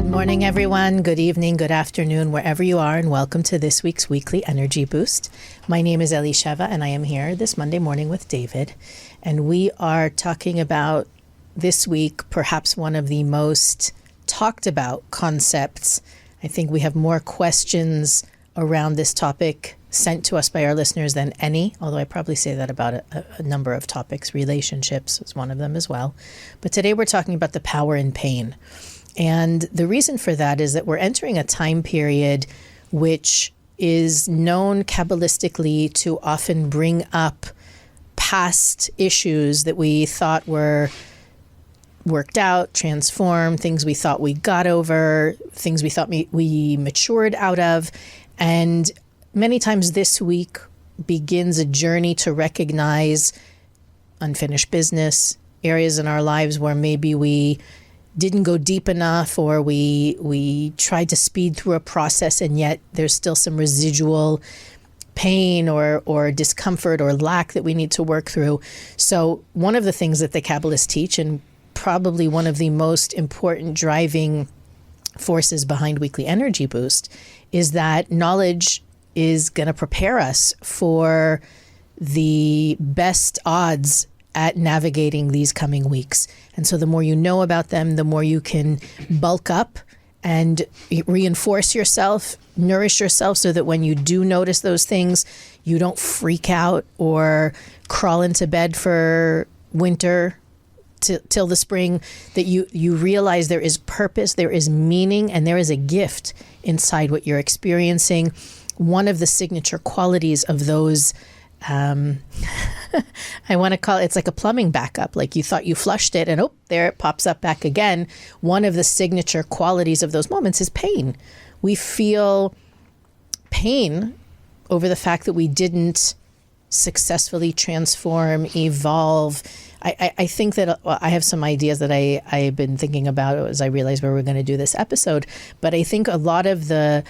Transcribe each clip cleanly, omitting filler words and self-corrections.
Good morning, everyone. Good evening, good afternoon, wherever you are, and welcome to this week's Weekly Energy Boost. My name is Elisheva, and I am here this Monday morning with David, and we are talking about this week perhaps one of the most talked about concepts. I think we have more questions around this topic sent to us by our listeners than any, although I probably say that about a number of topics. Relationships is one of them as well. But today we're talking about the power in pain. And the reason for that is that we're entering a time period which is known Kabbalistically to often bring up past issues that we thought were worked out, transformed, things we thought we got over, things we thought we matured out of. And many times this week begins a journey to recognize unfinished business, areas in our lives where maybe we didn't go deep enough, or we tried to speed through a process and yet there's still some residual pain or discomfort or lack that we need to work through. So one of the things that the Kabbalists teach, and probably one of the most important driving forces behind Weekly Energy Boost, is that knowledge is going to prepare us for the best odds at navigating these coming weeks. And so the more you know about them, the more you can bulk up and reinforce yourself, nourish yourself, so that when you do notice those things, you don't freak out or crawl into bed for winter till the spring, that you realize there is purpose, there is meaning, and there is a gift inside what you're experiencing. One of the signature qualities of those, I want to call it's like a plumbing backup. Like you thought you flushed it and there it pops up back again. One of the signature qualities of those moments is pain. We feel pain over the fact that we didn't successfully transform, evolve. I think that I have some ideas that I've been thinking about as I realized we were going to do this episode. But I think a lot of the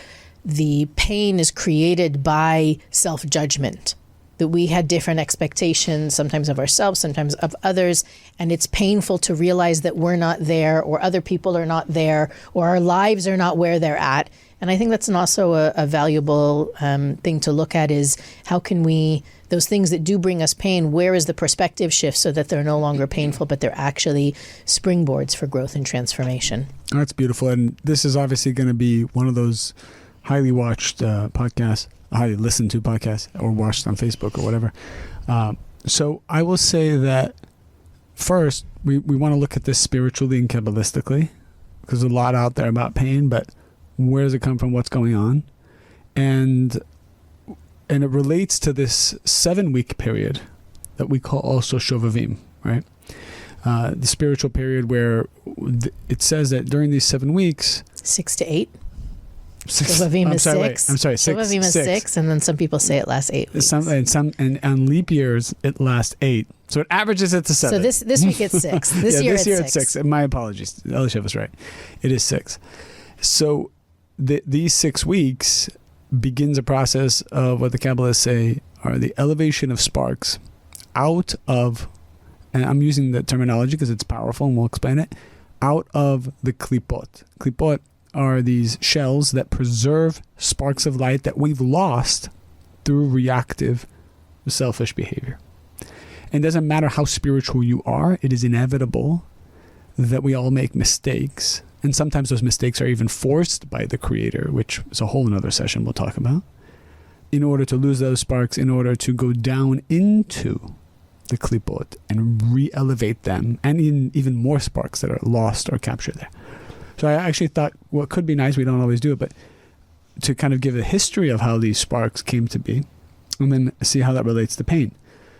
pain is created by self-judgment, that we had different expectations, sometimes of ourselves, sometimes of others. And it's painful to realize that we're not there, or other people are not there, or our lives are not where they're at. And I think that's also a valuable thing to look at, is how can we, those things that do bring us pain, where is the perspective shift so that they're no longer painful, but they're actually springboards for growth and transformation. That's beautiful. And this is obviously going to be one of those highly watched podcasts, highly listened to podcasts, or watched on Facebook or whatever. So I will say that first, we want to look at this spiritually and Kabbalistically, because there's a lot out there about pain, but where does it come from? What's going on? And it relates to this 7-week period that we call also Shovavim, right? The spiritual period where it says that during these 7 weeks, 6 to 8. Shovavim is 6. I'm sorry, 6. Shovavim is 6, and then some people say it lasts 8 weeks. And on leap years, it lasts 8. So it averages it to 7. So this week it's 6. This year it's 6. My apologies. Elisha was right. It is 6. So these 6 weeks begins a process of what the Kabbalists say are the elevation of sparks out of, and I'm using the terminology because it's powerful and we'll explain it, out of the klipot. Klipot are these shells that preserve sparks of light that we've lost through reactive, selfish behavior. And it doesn't matter how spiritual you are, it is inevitable that we all make mistakes. And sometimes those mistakes are even forced by the Creator, which is a whole another session we'll talk about, in order to lose those sparks, in order to go down into the klipot and re-elevate them, and even more sparks that are lost or captured there. So I actually thought what could be nice, we don't always do it, but to kind of give a history of how these sparks came to be, and then see how that relates to pain.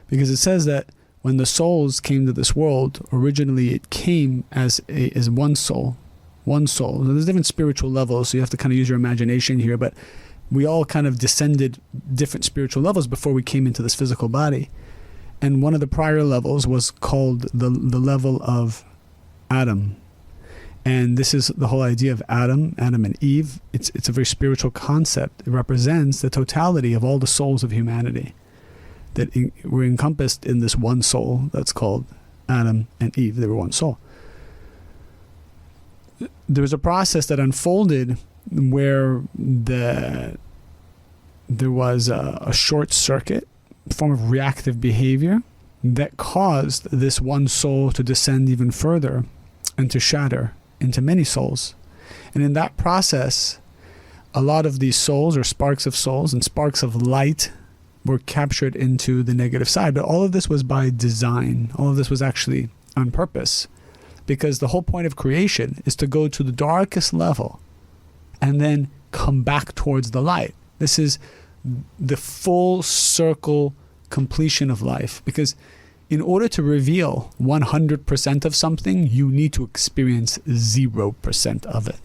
Because it says that when the souls came to this world, originally it came as one soul. One soul. So there's different spiritual levels, so you have to kind of use your imagination here, but we all kind of descended different spiritual levels before we came into this physical body. And one of the prior levels was called the level of Adam. And this is the whole idea of Adam and Eve. It's a very spiritual concept. It represents the totality of all the souls of humanity that were encompassed in this one soul that's called Adam and Eve. They were one soul. there was a process that unfolded where there was a short circuit, form of reactive behavior that caused this one soul to descend even further and to shatter into many souls. And in that process, a lot of these souls, or sparks of souls and sparks of light, were captured into the negative side. But all of this was by design. All of this was actually on purpose, because the whole point of creation is to go to the darkest level and then come back towards the light. This is the full circle completion of life, because in order to reveal 100% of something, you need to experience 0% of it.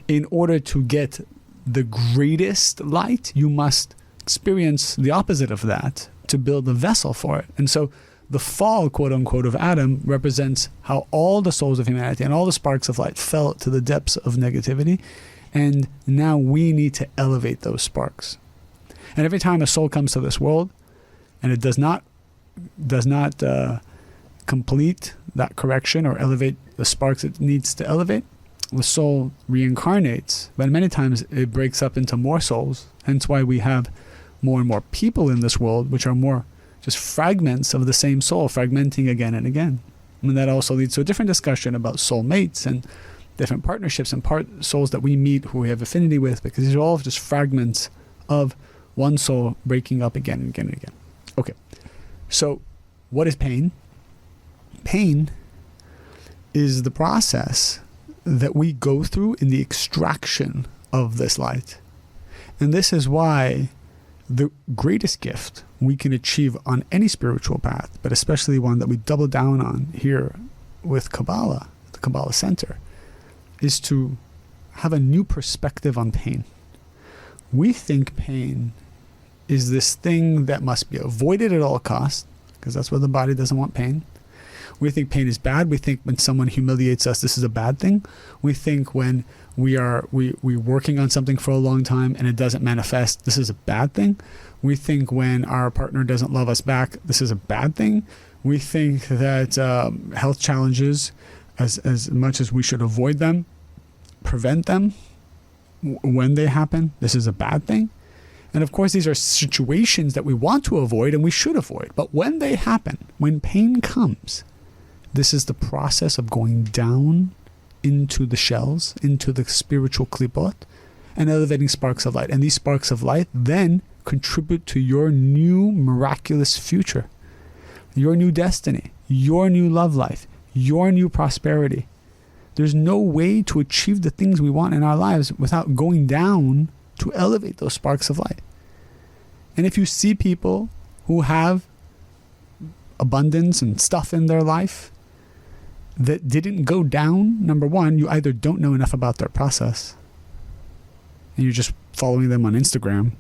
In order to get the greatest light, you must experience the opposite of that to build a vessel for it. And so the fall, quote unquote, of Adam represents how all the souls of humanity and all the sparks of light fell to the depths of negativity. And now we need to elevate those sparks. And every time a soul comes to this world and it does not complete that correction or elevate the sparks it needs to elevate, the soul reincarnates. But many times it breaks up into more souls. Hence why we have more and more people in this world, which are more just fragments of the same soul, fragmenting again and again. And that also leads to a different discussion about soulmates and different partnerships and souls that we meet who we have affinity with, because these are all just fragments of one soul breaking up again and again and again. Okay, so what is pain? Pain is the process that we go through in the extraction of this light. And this is why the greatest gift we can achieve on any spiritual path, but especially one that we double down on here with Kabbalah, the Kabbalah Centre, is to have a new perspective on pain. We think pain is this thing that must be avoided at all costs, because that's why the body doesn't want pain. We think pain is bad. We think when someone humiliates us, this is a bad thing. We think when we're working on something for a long time and it doesn't manifest, this is a bad thing. We think when our partner doesn't love us back, this is a bad thing. We think that health challenges, as much as we should avoid them, prevent them when they happen, this is a bad thing. And of course, these are situations that we want to avoid and we should avoid. But when they happen, when pain comes, this is the process of going down into the shells, into the spiritual klipot, and elevating sparks of light. And these sparks of light then contribute to your new miraculous future, your new destiny, your new love life, your new prosperity. There's no way to achieve the things we want in our lives without going down to elevate those sparks of light. And if you see people who have abundance and stuff in their life that didn't go down, number one, you either don't know enough about their process and you're just following them on Instagram.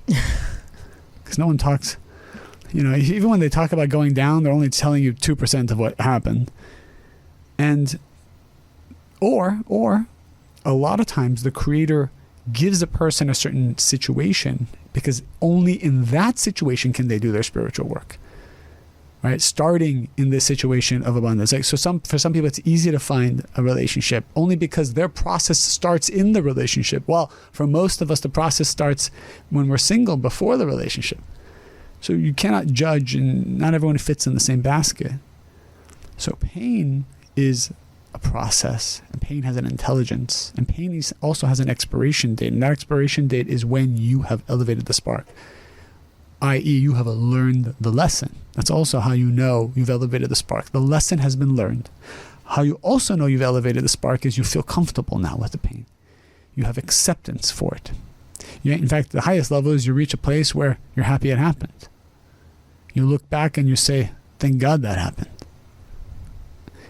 Because no one talks, even when they talk about going down, they're only telling you 2% of what happened. And or a lot of times the Creator gives a person a certain situation because only in that situation can they do their spiritual work, right? Starting in this situation of abundance. Like, for some people, it's easy to find a relationship only because their process starts in the relationship. While for most of us, the process starts when we're single, before the relationship. So you cannot judge, and not everyone fits in the same basket. So pain is a process, and pain has an intelligence, and pain also has an expiration date, and that expiration date is when you have elevated the spark, i.e. you have learned the lesson. That's also how you know you've elevated the spark. The lesson has been learned. How you also know you've elevated the spark is you feel comfortable now with the pain. You have acceptance for it. In fact, the highest level is you reach a place where you're happy it happened. You look back and you say, thank God that happened.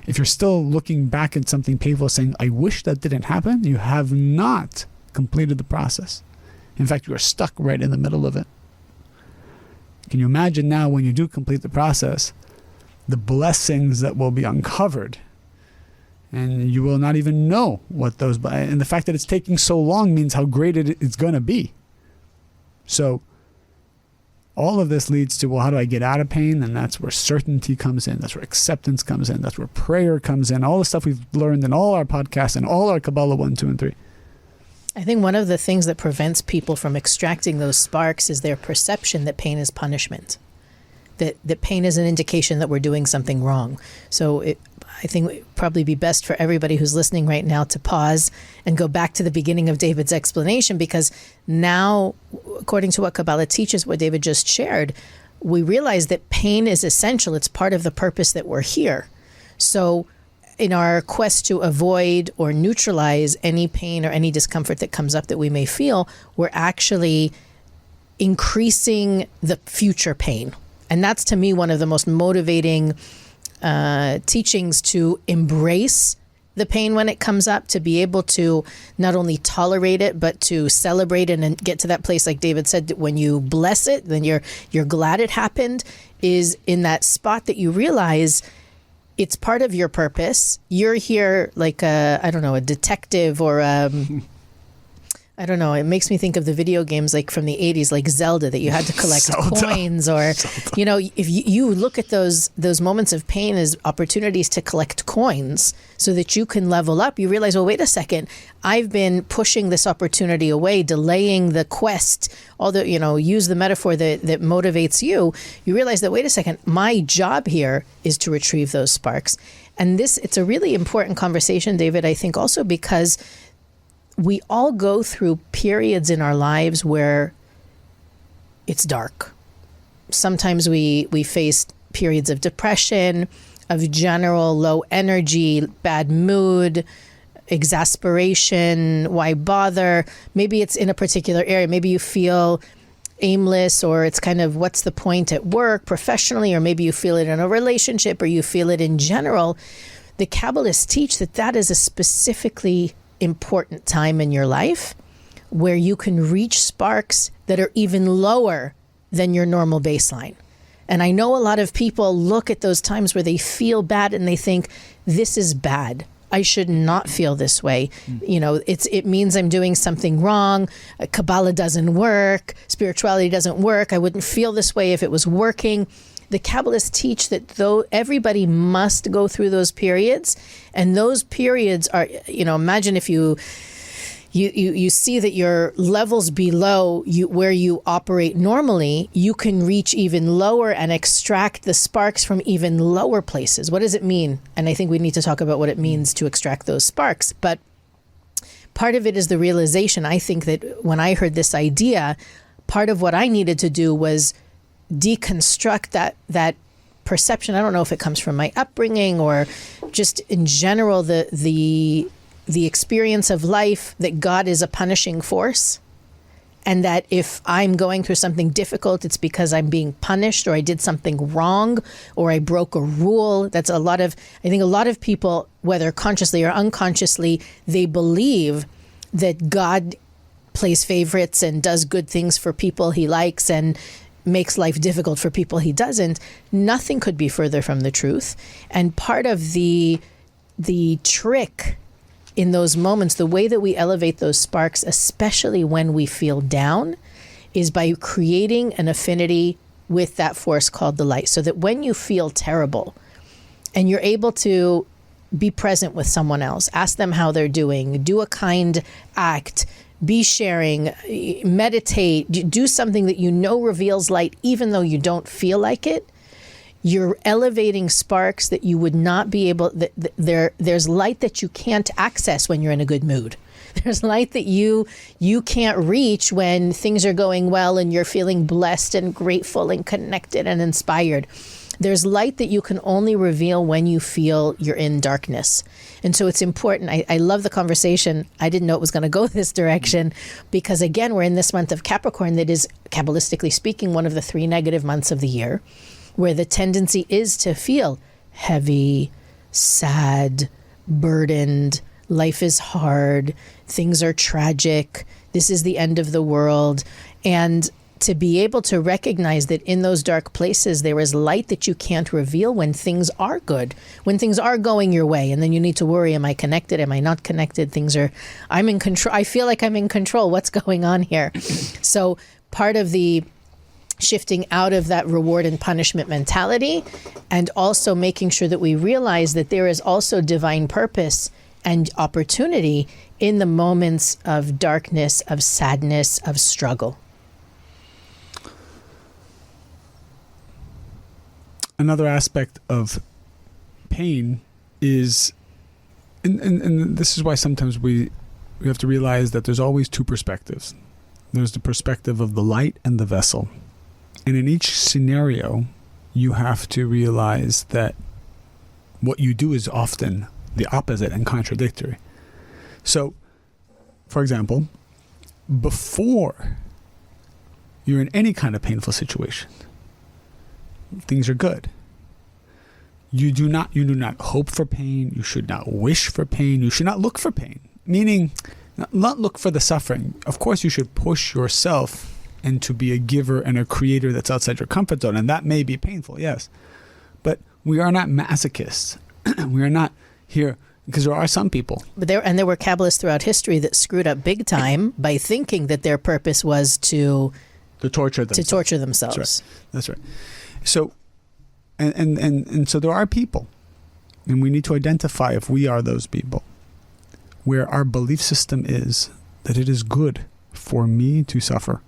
If you're still looking back at something painful saying, I wish that didn't happen, you have not completed the process. In fact, you are stuck right in the middle of it. Can you imagine now when you do complete the process, the blessings that will be uncovered, and you will not even know what those, and the fact that it's taking so long means how great it's going to be. So all of this leads to, well, how do I get out of pain? And that's where certainty comes in. That's where acceptance comes in. That's where prayer comes in. All the stuff we've learned in all our podcasts and all our Kabbalah 1, 2, and 3. I think one of the things that prevents people from extracting those sparks is their perception that pain is punishment, that pain is an indication that we're doing something wrong. So I think it would probably be best for everybody who's listening right now to pause and go back to the beginning of David's explanation, because now, according to what Kabbalah teaches, what David just shared, we realize that pain is essential. It's part of the purpose that we're here. So in our quest to avoid or neutralize any pain or any discomfort that comes up that we may feel, we're actually increasing the future pain. And that's, to me, one of the most motivating teachings, to embrace the pain when it comes up, to be able to not only tolerate it, but to celebrate it and get to that place, like David said, that when you bless it, then you're glad it happened, is in that spot that you realize it's part of your purpose. You're here like a detective, or I don't know. It makes me think of the video games like from the 80s, like Zelda, that you had to collect coins, or, if you look at those moments of pain as opportunities to collect coins so that you can level up, you realize, well, wait a second, I've been pushing this opportunity away, delaying the quest, although, use the metaphor that motivates you. You realize that, wait a second, my job here is to retrieve those sparks. And it's a really important conversation, David, I think also because we all go through periods in our lives where it's dark. Sometimes we face periods of depression, of general low energy, bad mood, exasperation, why bother? Maybe it's in a particular area. Maybe you feel aimless, or it's kind of, what's the point at work, professionally, or maybe you feel it in a relationship, or you feel it in general. The Kabbalists teach that is a specifically important time in your life where you can reach sparks that are even lower than your normal baseline. And I know a lot of people look at those times where they feel bad and they think, this is bad. I should not feel this way. It means I'm doing something wrong. Kabbalah doesn't work. Spirituality doesn't work. I wouldn't feel this way if it was working. The Kabbalists teach that though everybody must go through those periods, and those periods are, imagine if you see that your levels below where you operate normally, you can reach even lower and extract the sparks from even lower places. What does it mean? And I think we need to talk about what it means to extract those sparks. But part of it is the realization. I think that when I heard this idea, part of what I needed to do was deconstruct that perception. I don't know if it comes from my upbringing or just in general the experience of life, that God is a punishing force, and that if I'm going through something difficult, it's because I'm being punished, or I did something wrong, or I broke a rule. I think a lot of people, whether consciously or unconsciously, they believe that God plays favorites and does good things for people he likes and makes life difficult for people he doesn't. Nothing could be further from the truth. And part of the trick in those moments, the way that we elevate those sparks, especially when we feel down, is by creating an affinity with that force called the light. So that when you feel terrible and you're able to be present with someone else, ask them how they're doing, do a kind act, be sharing, meditate, do something that reveals light, even though you don't feel like it. You're elevating sparks that you would not be able, there's light that you can't access when you're in a good mood. There's light that you can't reach when things are going well and you're feeling blessed and grateful and connected and inspired. There's light that you can only reveal when you feel you're in darkness. And so it's important. I love the conversation. I didn't know it was going to go this direction because, again, we're in this month of Capricorn that is, Kabbalistically speaking, one of the 3 negative months of the year, where the tendency is to feel heavy, sad, burdened, life is hard, things are tragic, this is the end of the world. And to be able to recognize that in those dark places, there is light that you can't reveal when things are good, when things are going your way. And then you need to worry, am I connected? Am I not connected? I'm in control. I feel like I'm in control. What's going on here? So part of the shifting out of that reward and punishment mentality, and also making sure that we realize that there is also divine purpose and opportunity in the moments of darkness, of sadness, of struggle. Another aspect of pain is, and this is why sometimes we have to realize that there's always two perspectives. There's the perspective of the light and the vessel. And in each scenario, you have to realize that what you do is often the opposite and contradictory. So, for example, before you're in any kind of painful situation, things are good. You do not hope for pain. You should not wish for pain. You should not look for pain. Meaning, not look for the suffering. Of course, you should push yourself and to be a giver and a creator that's outside your comfort zone. And that may be painful, yes. But we are not masochists. We are not here, because there are some people. But there were Kabbalists throughout history that screwed up big time by thinking that their purpose was to torture themselves. To torture themselves. That's right. So, and so there are people, and we need to identify if we are those people, where our belief system is that it is good for me to suffer.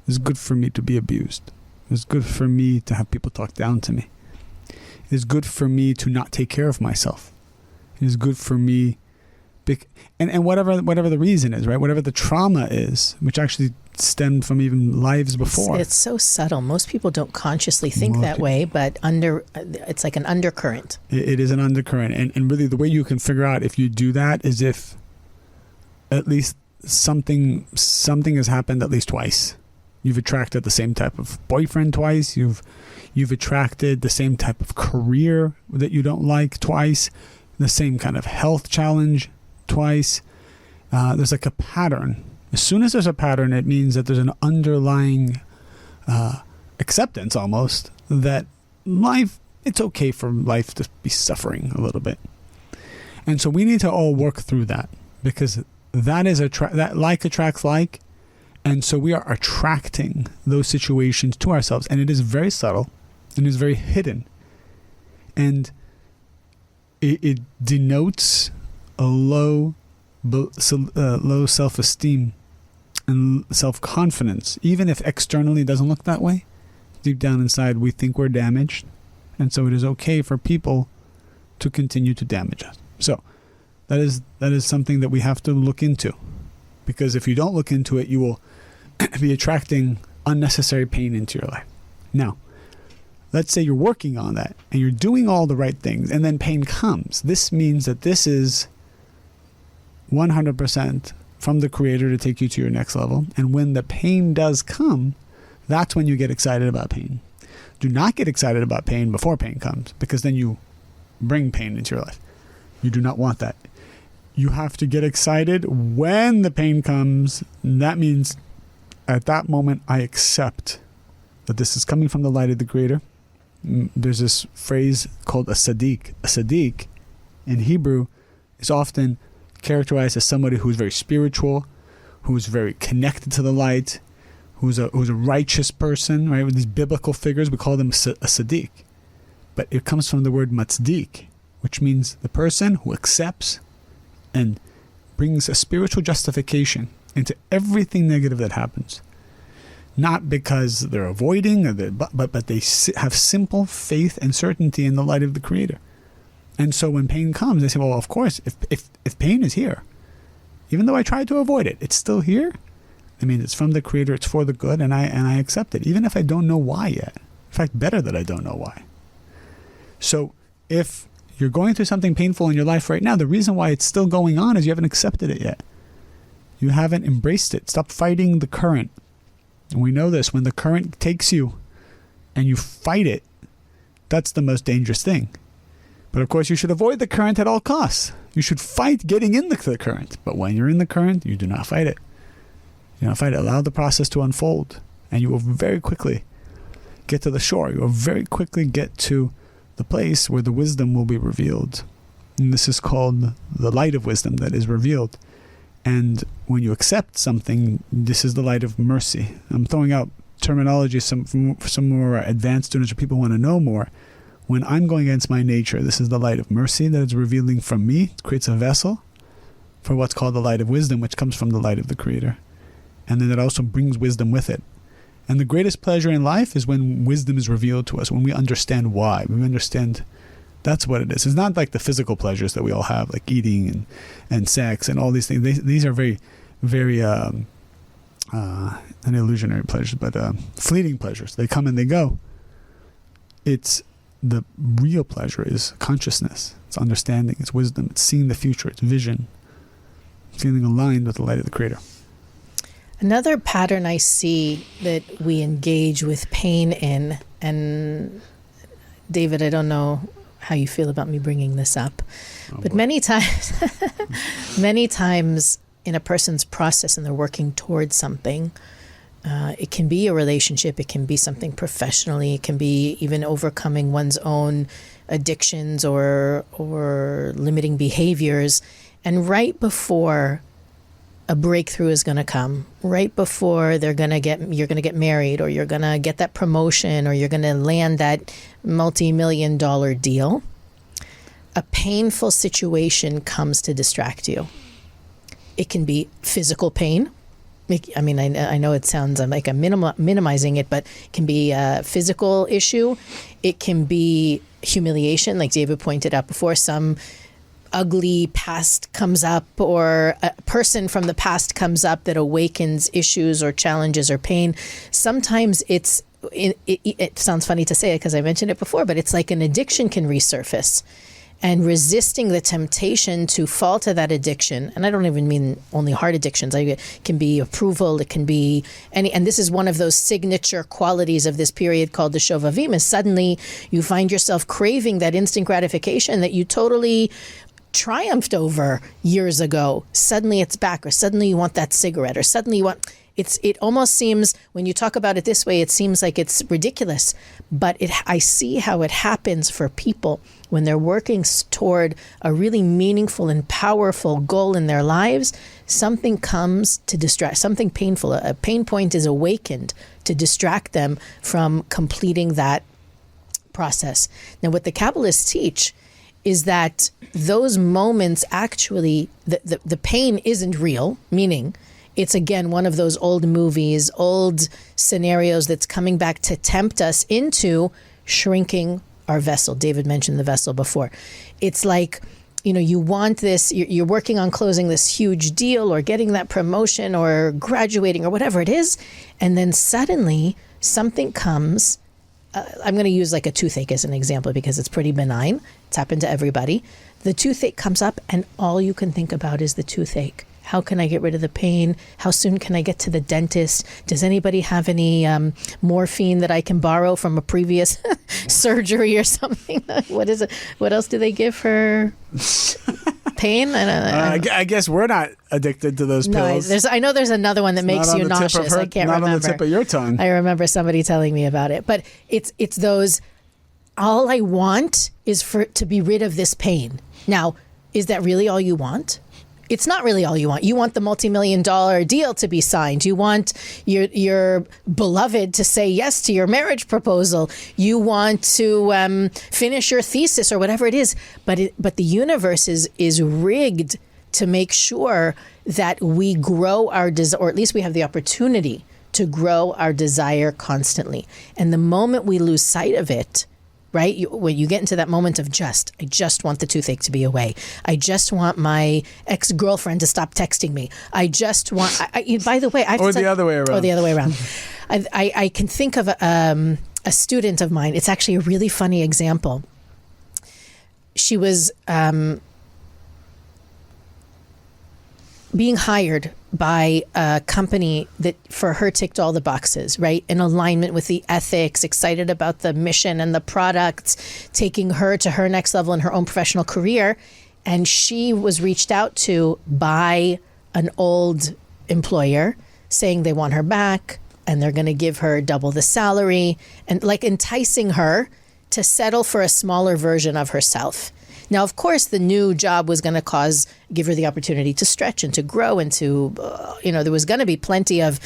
It's good for me to be abused. It's good for me to have people talk down to me. It is good for me to not take care of myself. It is good for me, and whatever the reason is, right? Whatever the trauma is, which actually stemmed from even lives before. It's so subtle. Most people don't consciously think that way, but it's like an undercurrent. It is an undercurrent, and really the way you can figure out if you do that is if at least something has happened at least twice. You've attracted the same type of boyfriend twice. You've attracted the same type of career that you don't like twice. The same kind of health challenge twice. There's like a pattern. As soon as there's a pattern, it means that there's an underlying acceptance almost that life, it's okay for life to be suffering a little bit. And so we need to all work through that, because that is that like attracts like. And so we are attracting those situations to ourselves, and it is very subtle and is very hidden. And it denotes a low self-esteem and self-confidence. Even if externally it doesn't look that way, deep down inside we think we're damaged. And so it is okay for people to continue to damage us. So that is something that we have to look into. Because if you don't look into it, you will be attracting unnecessary pain into your life. Now, let's say you're working on that and you're doing all the right things, and then pain comes. This means that this is 100% from the Creator to take you to your next level. And when the pain does come, that's when you get excited about pain. Do not get excited about pain before pain comes, because then you bring pain into your life. You do not want that. You have to get excited when the pain comes. That means at that moment, I accept that this is coming from the light of the Creator. There's this phrase called a Sadiq. A Sadiq in Hebrew is often characterized as somebody who's very spiritual, who's very connected to the light, who's a righteous person, right? With these biblical figures, we call them a Sadiq. But it comes from the word matzdik, which means the person who accepts and brings a spiritual justification into everything negative that happens. Not because they're avoiding, but they have simple faith and certainty in the light of the Creator. And so when pain comes, they say, well, of course, if pain is here, even though I tried to avoid it, it's still here. I mean, it's from the Creator, it's for the good, and I accept it, even if I don't know why yet. In fact, better that I don't know why. So if you're going through something painful in your life right now, the reason why it's still going on is you haven't accepted it yet. You haven't embraced it. Stop fighting the current. And we know this, when the current takes you and you fight it, that's the most dangerous thing. But of course, you should avoid the current at all costs. You should fight getting in the current. But when you're in the current, you do not fight it. You do not fight it. Allow the process to unfold. And you will very quickly get to the shore. You will very quickly get to the place where the wisdom will be revealed. And this is called the light of wisdom that is revealed. And when you accept something, this is the light of mercy. I'm throwing out terminology, some more advanced students or people want to know more. When I'm going against my nature, this is the light of mercy that is revealing from me. It creates a vessel for what's called the light of wisdom, which comes from the light of the Creator. And then it also brings wisdom with it. And the greatest pleasure in life is when wisdom is revealed to us, when we understand why. We understand that's what it is. It's not like the physical pleasures that we all have, like eating and sex and all these things. These are very, very, not illusionary pleasures, but fleeting pleasures. They come and they go. It's the real pleasure is consciousness. It's understanding. It's wisdom. It's seeing the future. It's vision. Feeling aligned with the light of the Creator. Another pattern I see that we engage with pain in, and David, I don't know how you feel about me bringing this up, but many times in a person's process and they're working towards something, it can be a relationship, it can be something professionally, it can be even overcoming one's own addictions or limiting behaviors. And right before a breakthrough is going to come, right before you're going to get married, or you're going to get that promotion, or you're going to land that multi-million-dollar deal, a painful situation comes to distract you. It can be physical pain. I mean, I know it sounds like I'm minimizing it, but it can be a physical issue. It can be humiliation, like David pointed out before. Some ugly past comes up, or a person from the past comes up that awakens issues or challenges or pain. Sometimes it sounds funny to say it because I mentioned it before, but it's like an addiction can resurface, and resisting the temptation to fall to that addiction. And I don't even mean only heart addictions. It can be approval. It can be any, and this is one of those signature qualities of this period called the Shovavim, is suddenly you find yourself craving that instant gratification that you totally triumphed over years ago. Suddenly it's back, or suddenly you want that cigarette, or suddenly you want, it almost seems, when you talk about it this way, it seems like it's ridiculous, but I see how it happens for people when they're working toward a really meaningful and powerful goal in their lives. Something comes to distract, something painful, a pain point is awakened to distract them from completing that process. Now, what the Kabbalists teach is that those moments actually, the pain isn't real, meaning it's, again, one of those old movies, old scenarios that's coming back to tempt us into shrinking our vessel. David mentioned the vessel before. It's like, you want this, you're working on closing this huge deal, or getting that promotion, or graduating, or whatever it is, and then suddenly something comes. I'm going to use like a toothache as an example because it's pretty benign. It's happened to everybody. The toothache comes up and all you can think about is the toothache. How can I get rid of the pain? How soon can I get to the dentist? Does anybody have any morphine that I can borrow from a previous surgery or something? What is it? What else do they give for pain? I guess we're not addicted to those pills. No, I know there's another one that makes you nauseous. I can't remember. Not on the tip of your tongue. I remember somebody telling me about it. But it's those, all I want is to be rid of this pain. Now, is that really all you want? It's not really all you want. You want the multi-million-dollar deal to be signed. You want your beloved to say yes to your marriage proposal. You want to finish your thesis or whatever it is. But the universe is rigged to make sure that we grow our desire, or at least we have the opportunity to grow our desire constantly. And the moment we lose sight of it, right? When you get into that moment of I just want the toothache to be away. I just want my ex-girlfriend to stop texting me. I just want, by the way, the other way around. Or the other way around. I can think of a student of mine. It's actually a really funny example. She was being hired by a company that for her ticked all the boxes, right? In alignment with the ethics, excited about the mission and the products, taking her to her next level in her own professional career. And she was reached out to by an old employer saying they want her back and they're going to give her double the salary, and like enticing her to settle for a smaller version of herself. Now, of course, the new job was going to give her the opportunity to stretch and to grow and to, there was going to be plenty of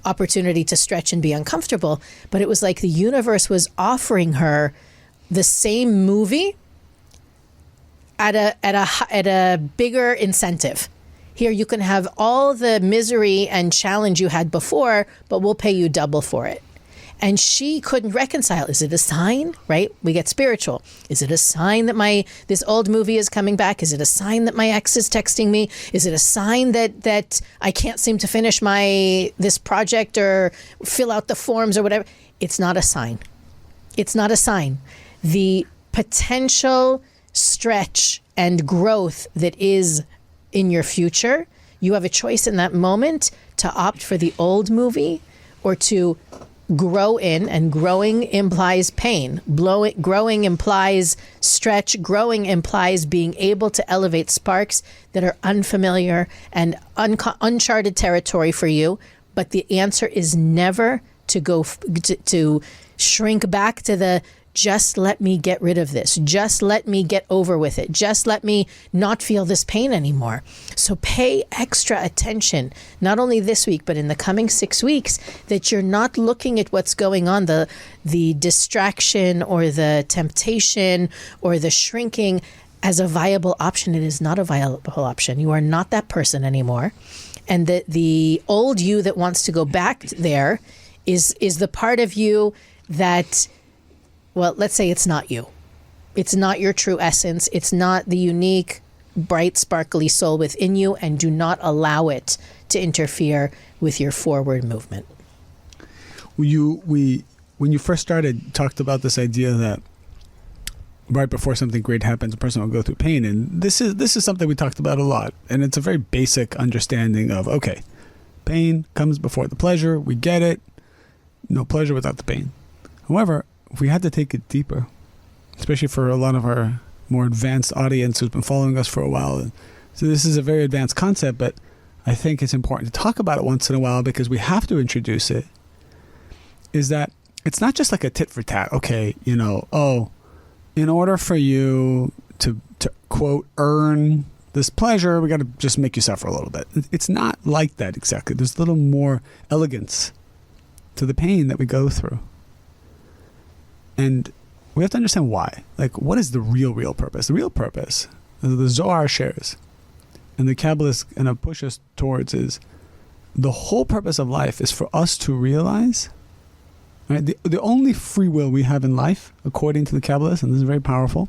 opportunity to stretch and be uncomfortable. But it was like the universe was offering her the same movie at a bigger incentive. Here, you can have all the misery and challenge you had before, but we'll pay you double for it. And she couldn't reconcile. Is it a sign, right? We get spiritual. Is it a sign that this old movie is coming back? Is it a sign that my ex is texting me? Is it a sign that I can't seem to finish this project or fill out the forms or whatever? It's not a sign. It's not a sign. The potential stretch and growth that is in your future, you have a choice in that moment to opt for the old movie or to grow in, and growing implies pain. Growing implies stretch. Growing implies being able to elevate sparks that are unfamiliar and uncharted territory for you. But the answer is never to shrink back to the just let me get rid of this. Just let me get over with it. Just let me not feel this pain anymore. So pay extra attention, not only this week, but in the coming 6 weeks, that you're not looking at what's going on, the distraction or the temptation or the shrinking as a viable option. It is not a viable option. You are not that person anymore. And the old you that wants to go back there is the part of you that, well, let's say it's not you. It's not your true essence. It's not the unique, bright, sparkly soul within you, and do not allow it to interfere with your forward movement. When you first started, talked about this idea that right before something great happens, a person will go through pain. And this is something we talked about a lot. And it's a very basic understanding of, okay, pain comes before the pleasure. We get it. No pleasure without the pain. However, if we had to take it deeper, especially for a lot of our more advanced audience who's been following us for a while. So this is a very advanced concept, but I think it's important to talk about it once in a while because we have to introduce it, is that it's not just like a tit for tat. Okay, in order for you to quote, earn this pleasure, we got to just make you suffer a little bit. It's not like that exactly. There's a little more elegance to the pain that we go through. And we have to understand why. Like, what is the real purpose? The real purpose, the Zohar shares, and the Kabbalists kind of push us towards, is the whole purpose of life is for us to realize, right? The only free will we have in life, according to the Kabbalists, and this is very powerful,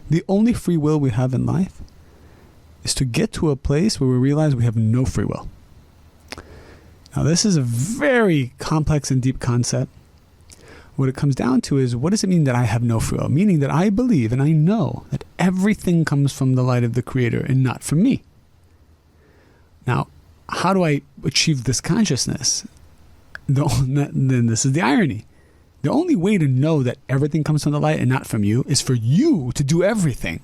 the only free will we have in life is to get to a place where we realize we have no free will. Now, this is a very complex and deep concept. What it comes down to is, what does it mean that I have no free will? Meaning that I believe and I know that everything comes from the light of the Creator and not from me. Now, how do I achieve this consciousness? Then this is the irony. The only way to know that everything comes from the light and not from you is for you to do everything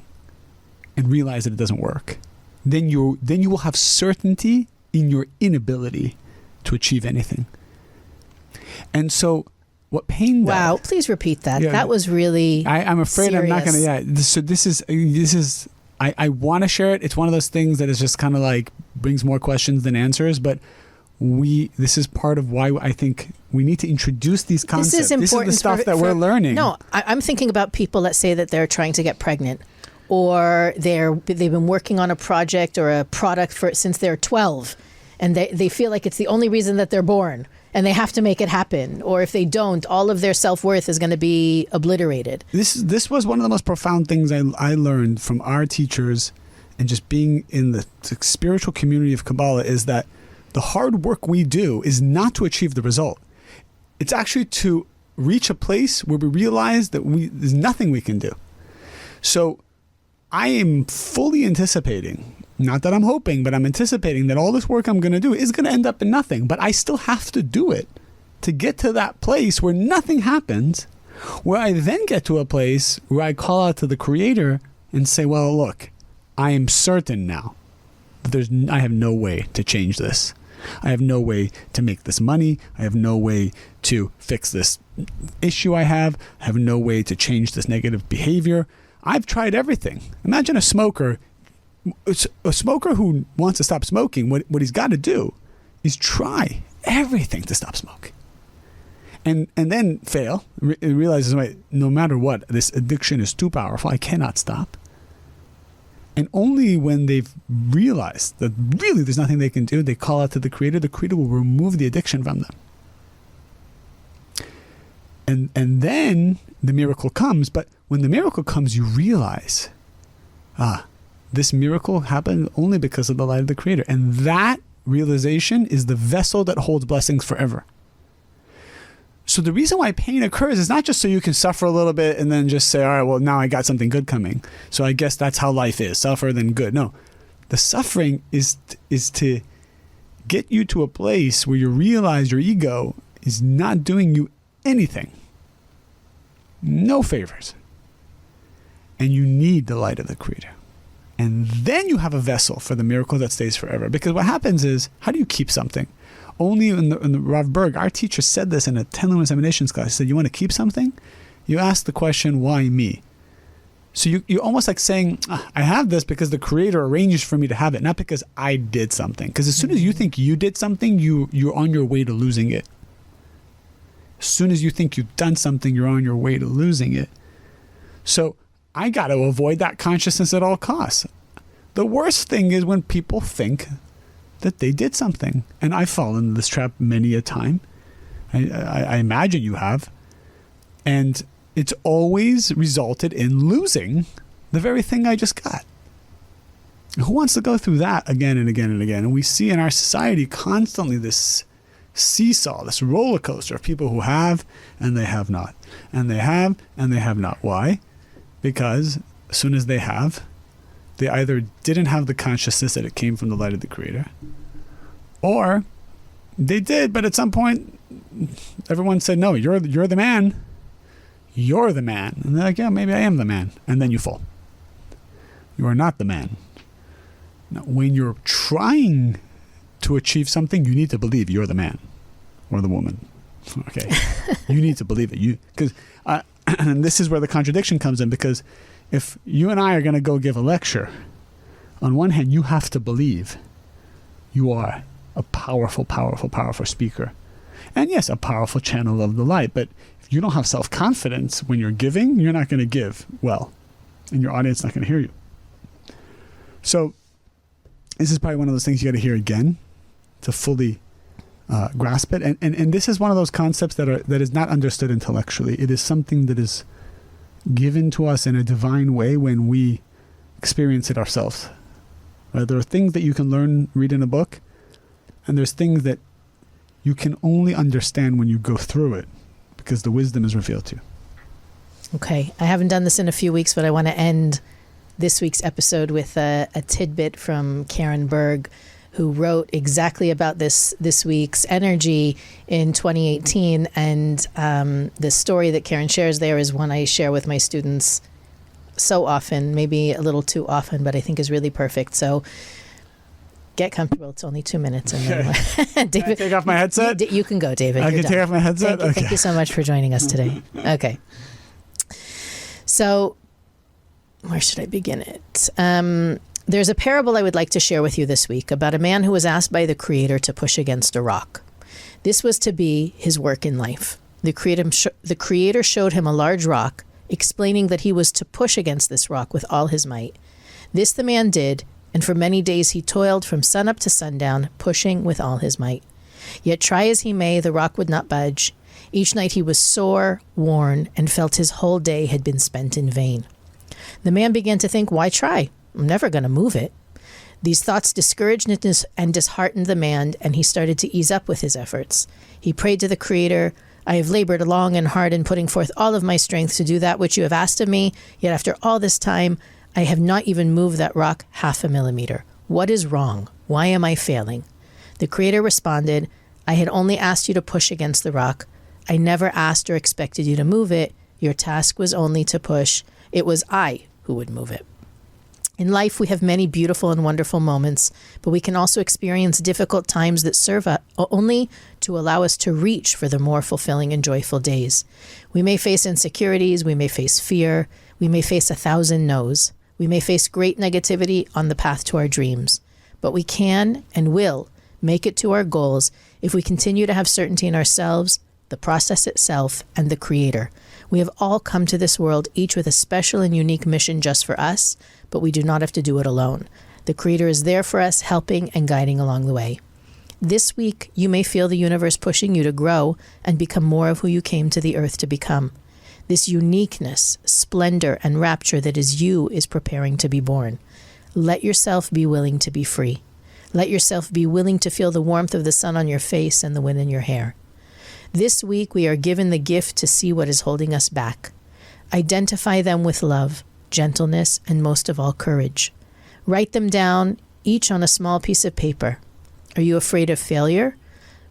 and realize that it doesn't work. Then you will have certainty in your inability to achieve anything. And so what pain does... Wow, please repeat that. Yeah, that was really I'm afraid serious. I'm not going to... Yeah, so this is... I want to share it. It's one of those things that is just kind of like brings more questions than answers, but this is part of why I think we need to introduce these concepts. This is important. This is the stuff that we're learning. No, I'm thinking about people that say that they're trying to get pregnant, or they've been working on a project or a product since they're 12, and they feel like it's the only reason that they're born. And they have to make it happen. Or if they don't, all of their self-worth is going to be obliterated. This was one of the most profound things I learned from our teachers and just being in the spiritual community of Kabbalah, is that the hard work we do is not to achieve the result. It's actually to reach a place where we realize that there's nothing we can do. So I am fully anticipating, not that I'm hoping, but I'm anticipating that all this work I'm going to do is going to end up in nothing. But I still have to do it to get to that place where nothing happens, where I then get to a place where I call out to the Creator and say, well, look, I am certain now that I have no way to change this. I have no way to make this money. I have no way to fix this issue I have. I have no way to change this negative behavior. I've tried everything. Imagine a smoker who wants to stop smoking. What he's got to do is try everything to stop smoking. And then fail, realizes, wait, no matter what, this addiction is too powerful, I cannot stop. And only when they've realized that really there's nothing they can do, they call out to the Creator will remove the addiction from them. And then the miracle comes, but when the miracle comes, you realize, this miracle happened only because of the light of the Creator. And that realization is the vessel that holds blessings forever. So the reason why pain occurs is not just so you can suffer a little bit and then just say, all right, well, now I got something good coming, so I guess that's how life is, suffer then good. No, the suffering is to get you to a place where you realize your ego is not doing you anything, no favors, and you need the light of the Creator. And then you have a vessel for the miracle that stays forever. Because what happens is, how do you keep something? Only in the Rav Berg, our teacher said this in a 10 Emanations class. He said, you want to keep something? You ask the question, why me? So you're almost like saying, I have this because the Creator arranged for me to have it, not because I did something. Because as soon as you think you did something, you're on your way to losing it. As soon as you think you've done something, you're on your way to losing it. So I got to avoid that consciousness at all costs. The worst thing is when people think that they did something. And I've fallen into this trap many a time. I imagine you have. And it's always resulted in losing the very thing I just got. Who wants to go through that again and again and again? And we see in our society constantly this seesaw, this roller coaster of people who have and they have not. And they have and they have not. Why? Because as soon as they have, they either didn't have the consciousness that it came from the light of the Creator, or they did, but at some point everyone said, no, you're the man. You're the man. And they're like, yeah, maybe I am the man. And then you fall. You are not the man. Now, when you're trying to achieve something, you need to believe you're the man or the woman. Okay. You need to believe it. Because and this is where the contradiction comes in, because if you and I are going to go give a lecture, on one hand, you have to believe you are a powerful, powerful, powerful speaker. And yes, a powerful channel of the light. But if you don't have self-confidence when you're giving, you're not going to give well. And your audience is not going to hear you. So this is probably one of those things you got to hear again to fully grasp it. And this is one of those concepts that is not understood intellectually. It is something that is given to us in a divine way when we experience it ourselves. There are things that you can read in a book, and there's things that you can only understand when you go through it, because the wisdom is revealed to you. Okay. I haven't done this in a few weeks, but I want to end this week's episode with a tidbit from Karen Berg, who wrote exactly about this week's energy in 2018. And the story that Karen shares there is one I share with my students so often, maybe a little too often, but I think is really perfect. So get comfortable. It's only 2 minutes. And then David, can I take off my headset? You can go, David. I can take off my headset? Thank you so much for joining us today. Okay. So where should I begin it? There's a parable I would like to share with you this week about a man who was asked by the Creator to push against a rock. This was to be his work in life. The Creator showed him a large rock, explaining that he was to push against this rock with all his might. This the man did, and for many days he toiled from sunup to sundown, pushing with all his might. Yet try as he may, the rock would not budge. Each night he was sore, worn, and felt his whole day had been spent in vain. The man began to think, why try? I'm never going to move it. These thoughts discouraged and disheartened the man, and he started to ease up with his efforts. He prayed to the Creator, I have labored long and hard in putting forth all of my strength to do that which you have asked of me, yet after all this time, I have not even moved that rock 0.5 millimeter. What is wrong? Why am I failing? The Creator responded, I had only asked you to push against the rock. I never asked or expected you to move it. Your task was only to push. It was I who would move it. In life, we have many beautiful and wonderful moments, but we can also experience difficult times that serve only to allow us to reach for the more fulfilling and joyful days. We may face insecurities, we may face fear, we may face 1,000 no's, we may face great negativity on the path to our dreams, but we can and will make it to our goals If we continue to have certainty in ourselves, the process itself, and the Creator, we have all come to this world, each with a special and unique mission just for us, but we do not have to do it alone. The Creator is there for us, helping and guiding along the way. This week, you may feel the universe pushing you to grow and become more of who you came to the earth to become. This uniqueness, splendor, and rapture that is you is preparing to be born. Let yourself be willing to be free. Let yourself be willing to feel the warmth of the sun on your face and the wind in your hair. This week, we are given the gift to see what is holding us back. Identify them with love, gentleness, and most of all, courage. Write them down, each on a small piece of paper. Are you afraid of failure?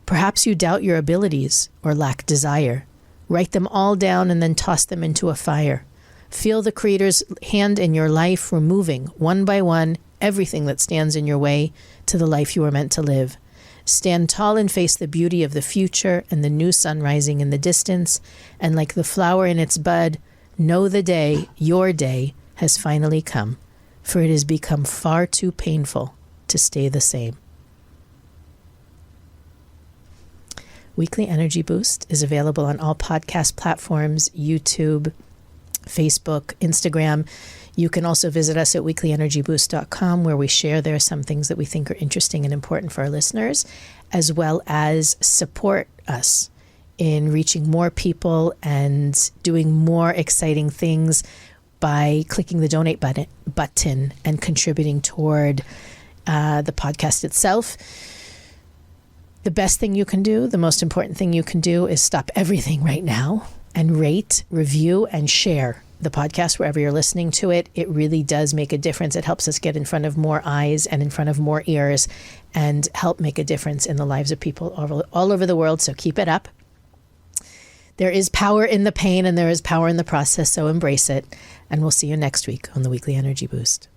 Perhaps you doubt your abilities or lack desire. Write them all down and then toss them into a fire. Feel the Creator's hand in your life, removing, one by one, everything that stands in your way to the life you are meant to live. Stand tall and face the beauty of the future and the new sun rising in the distance, and like the flower in its bud, know the day, your day, has finally come, for it has become far too painful to stay the same. Weekly Energy Boost is available on all podcast platforms, YouTube, Facebook, Instagram. You can also visit us at weeklyenergyboost.com, where we share there some things that we think are interesting and important for our listeners, as well as support us in reaching more people and doing more exciting things by clicking the donate button and contributing toward the podcast itself. The best thing you can do, the most important thing you can do, is stop everything right now and rate, review, and share the podcast wherever you're listening to it. It really does make a difference. It helps us get in front of more eyes and in front of more ears and help make a difference in the lives of people all over the world. So keep it up. There is power in the pain and there is power in the process, so embrace it. And we'll see you next week on the Weekly Energy Boost.